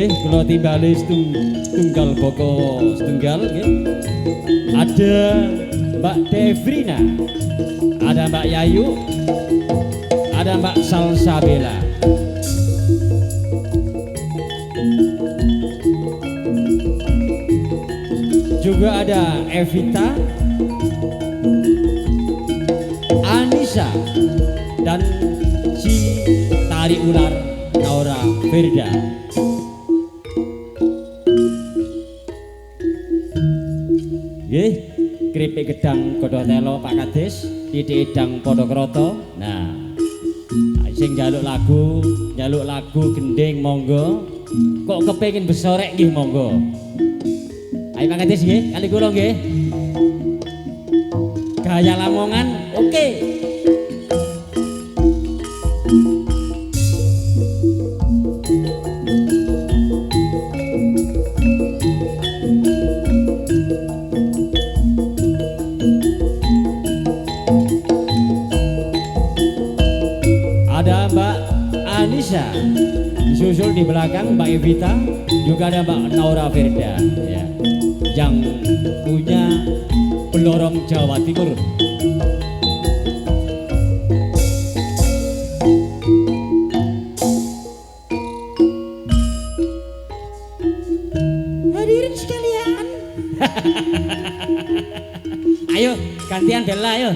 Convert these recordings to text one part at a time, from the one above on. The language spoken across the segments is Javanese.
Nggih, kula timbali setunggal boko setunggal nggih. Ada Mbak Devrina, ada Mbak Yayu, ada Mbak Salsabila. Juga ada Evita, Anissa, dan si tari ular Naura Firda. Nggih, keripik gedang godho telo Pak Kades, titik edang padha krata. Nah, sing njaluk lagu gending monggo. Kok kepengin besorek nggih monggo. Ayo Pak Kades nggih, kali kula nggih. Gaya Lamongan, oke. Ada Mbak Anissa, disusul di belakang Mbak Evita, juga ada Mbak Naura Firda ya, yang punya Belorong Jawa Timur. Hadirin sekalian. Ayo gantian Bella ayo.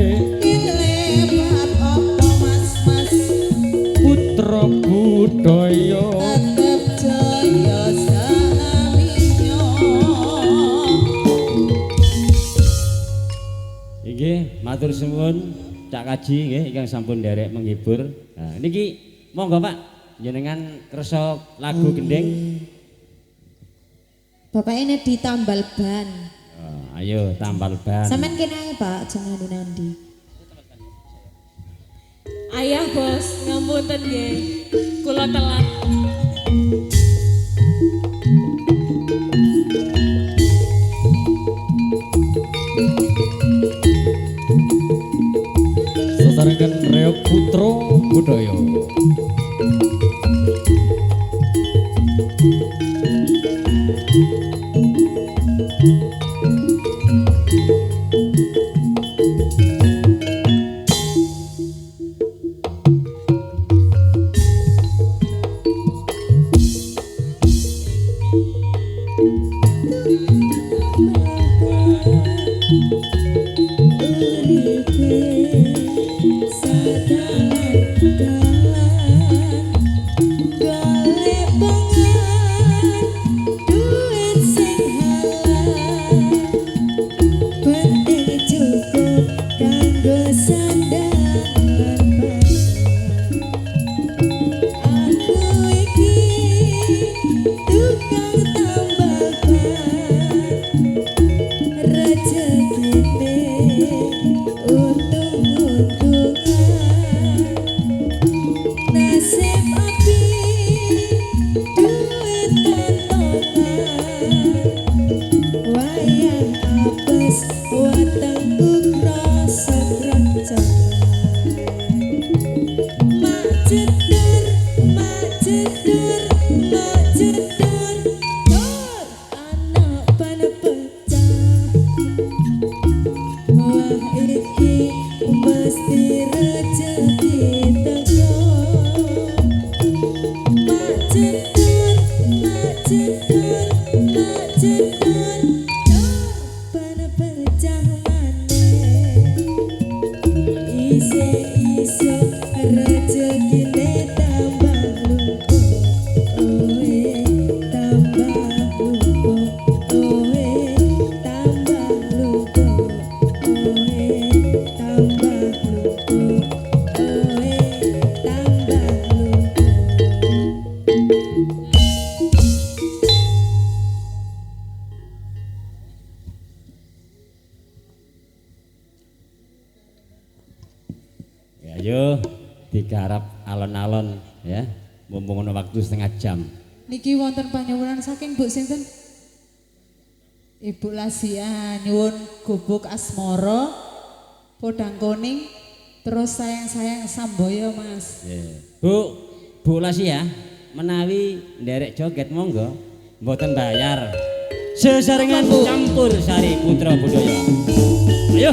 Lepat apa mas-mas putra budaya tetep jaya saminyo. Nggih, matur suwun Cak Kaji nggih ingkang sampun nderek menghibur. Nah, niki monggo Pak jenengan kersa lagu gending. Bapak ini ditambal ban. Oh, ayo tambal ban. Sampeyan kene ae Pak, jangan nandi. Ayah bos, ngapunten nggih. Kula telat. Sesarengan reok putra budaya. Ayo digarap alon-alon ya, mumpung ono waktu setengah jam. Niki wonten panyuwunan saking Bu sinten? Ibu Lasia nyuwun gubuk asmara, podang kuning, terus sayang-sayang samboyo Mas. Yeah. Bu Lasia menawi nderek joget monggo, mboten bayar. Sesarengan campur sari putra budaya. Ayo.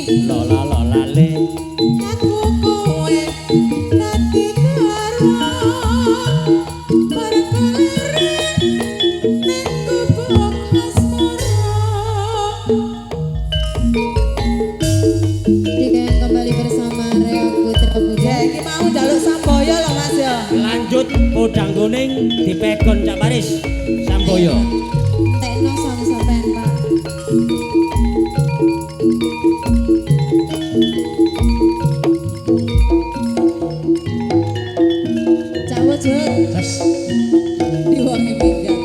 lola lola le aku kowe dadi karo perkara ning gubuk asmara. Dikayang kembali bersama Rea Putra Puja. Ya iki mau njaluk samboyo lho Mas ya. lanjut podang kuning dipegon Cak Paris Samboyo. Tekno sama sampean Pak. Cawet Tes. diwangi minggat.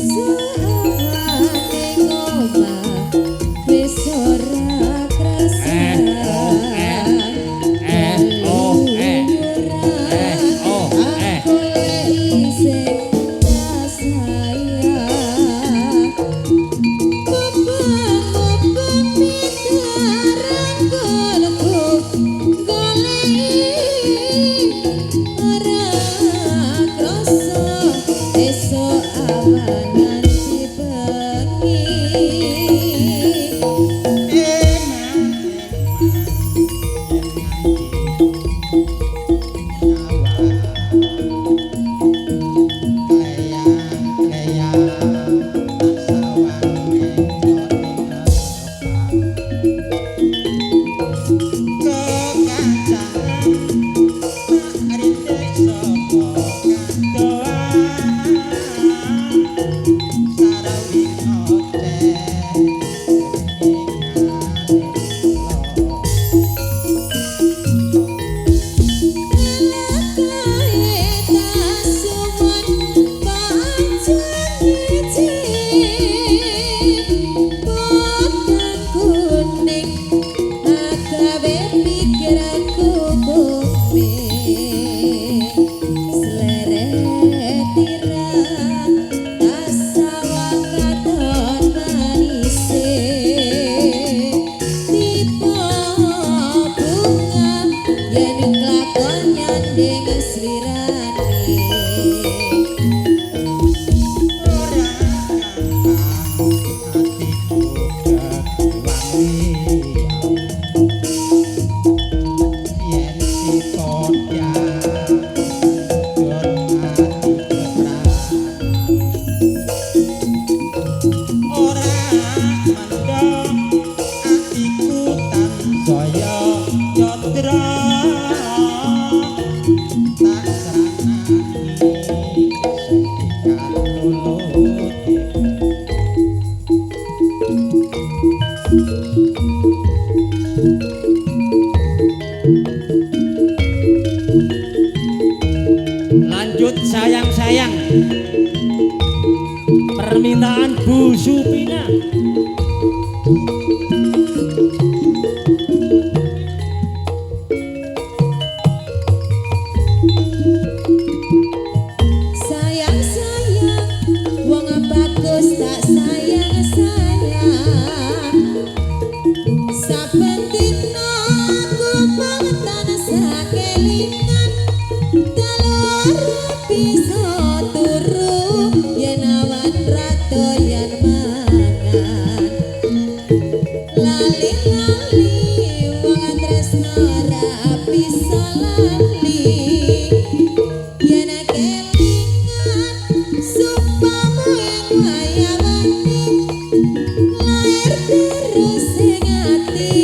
Sawane ngomah wis ora krasa. Aku lek isih tak sayang. Bebang-bebang mitarang golku golek ora krasa esuk awan nganti bengi. Lanjut sayang-sayang permintaan Bu Supina. Sayang-sayang wong bagus tak sayang-sayang. Saben dina aku mangan sakelingan dalur bisa turu yen awan rado yen mangan. Lali-lali wong tresno ora bisa lali. Yen kelingan sumpahmu yang wayawani lair terus ing ati.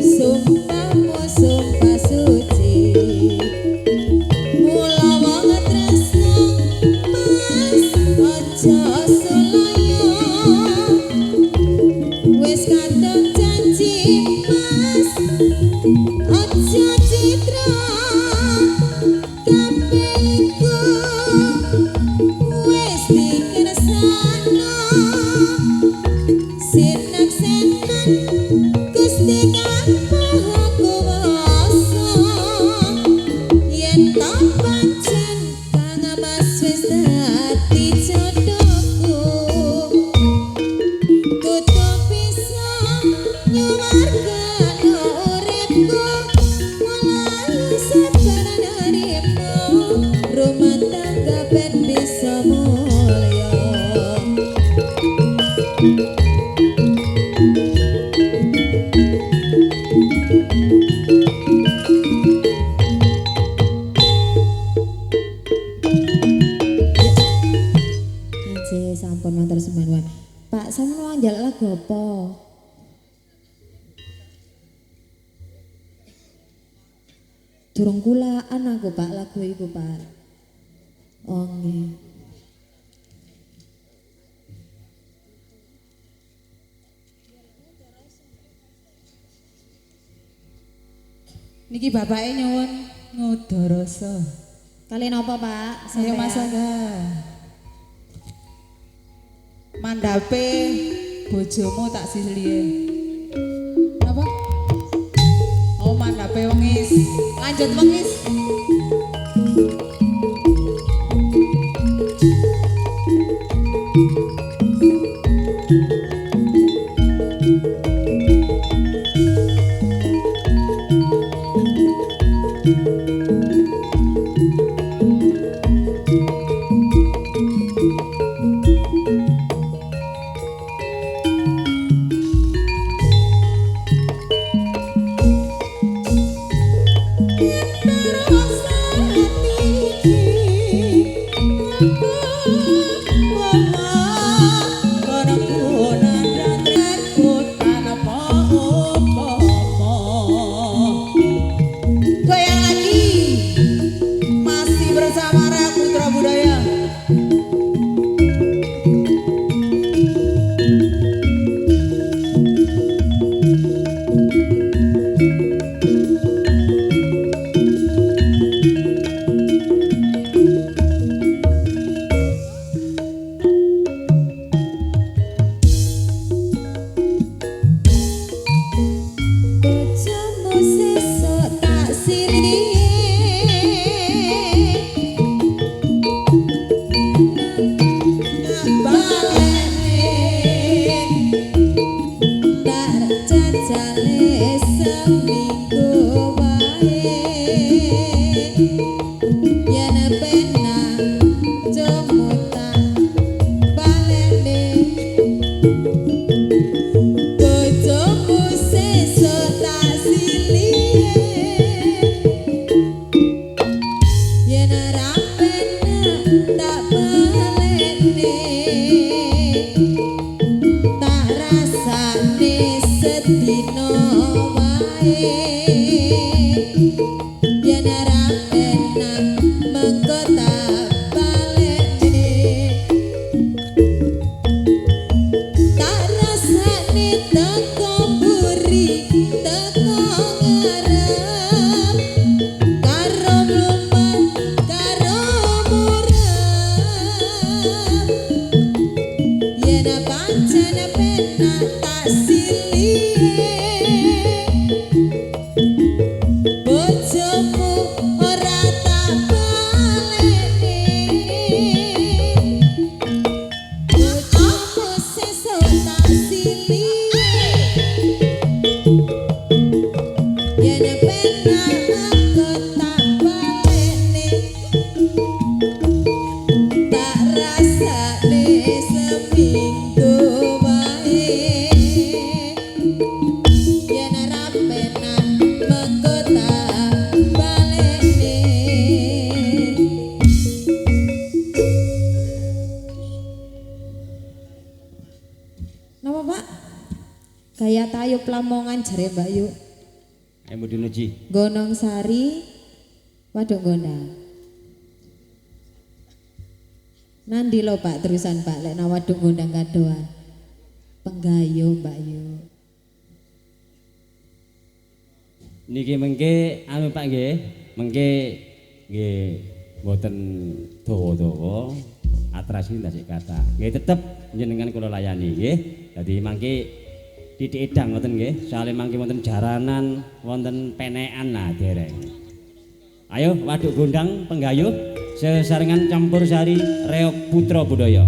Sumpahmu sumpah suci. Mula wong tresno Mas aja soloyo. Wis kadung janji Mas aja citra. Kabehku wis dikersano. Sinak-sinak Gusti Kang Maha Kuwasa. Yen tak pancen Kang Mas wis dadi jodohku. sampun matur sembah. Pak, sampeyan njaluk lagu apa? Durung kulaan aku Pak lagu iku Pak. Oh nggih. Niki bapake nyuwun ngudoroso. Kalian apa Pak? Ayo Mas Angga. Mandape bojomu tak sislihe. Apa? Oh mandape wengis. Lanjut wengis. Gaya tayub Lamongan jare Mbak Yu. Ayo Mudinuji. Gonong Sari, Waduk Gondang. Nandi lo Pak terusan Pak lek nang Waduk Gondang kadoan. Penggayo Mbak Yu. Niki mengke anu Pak nggih, mengke nggih mboten dawa-dawa atraksi tasik kata. Nggih tetep njenengan kula layani nggih. Dadi mangke titik edang ngoten nggih, soalé mangke wonten jaranan, wonten penekan nah dereng. Ayo Waduk Gondang penggayuh sesarengan campur sari reok putra budaya.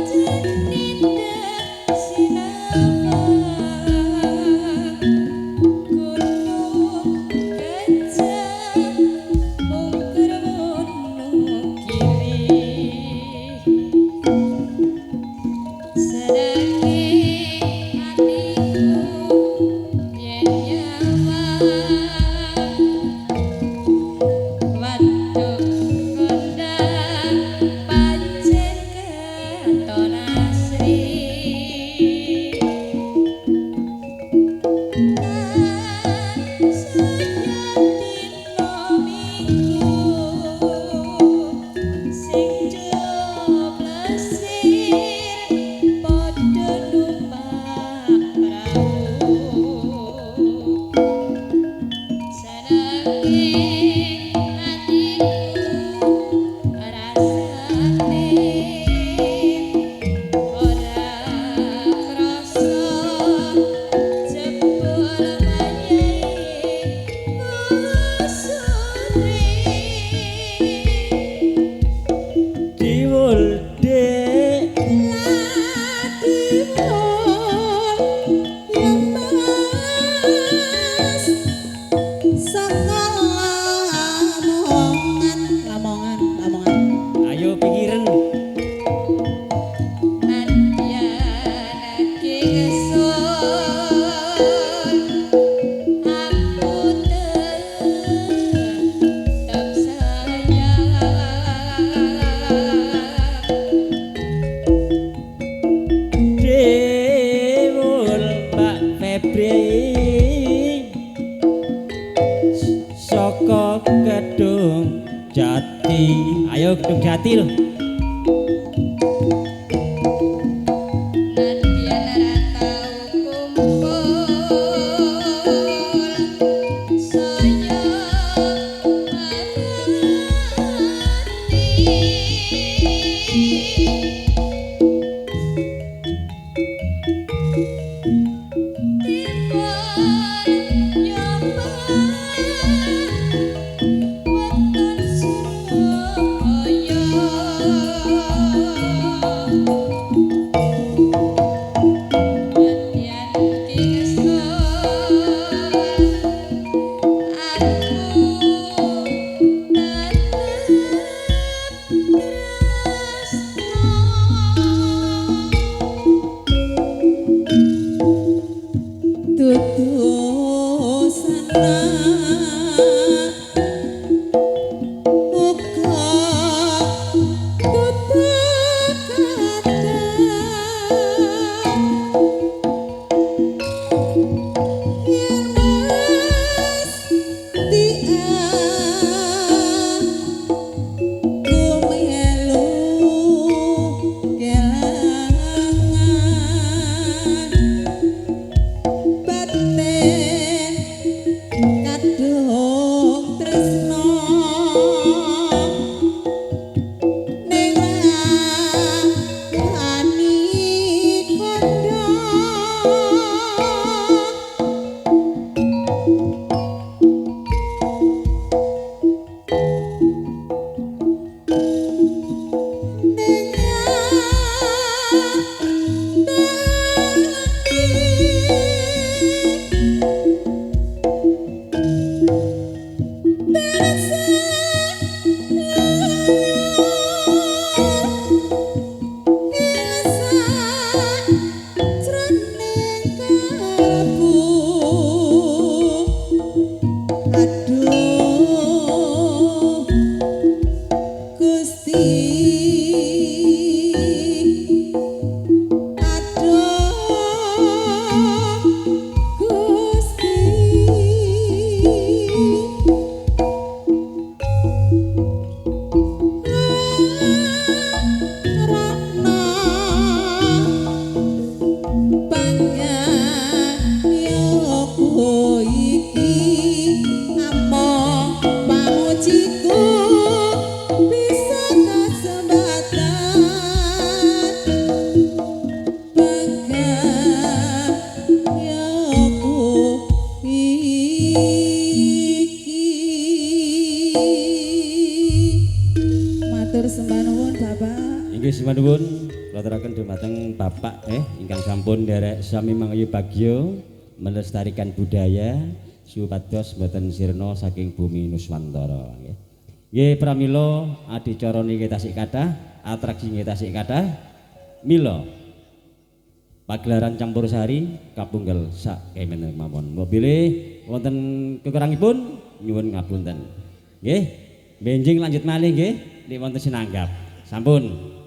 Panjenengan sinapa Febri saka Gedung Jati. Ayo Gedung Jati lho. Nuwun kula aturaken dumateng Bapak ingkang sampun nderek sami mangayu bagya melestarikan budaya supados mboten sirna saking bumi Nuswantara nggih. Nggih pramila adicara niki tasih kathah, atraksi niki tasih kathah. Mila pagelaran campursari kapunggal sak kemen mawon. Mobile wonten kekurangipun nyuwun ngapunten. Nggih, benjing lanjut malih nggih nek wonten sinanggap. Sampun.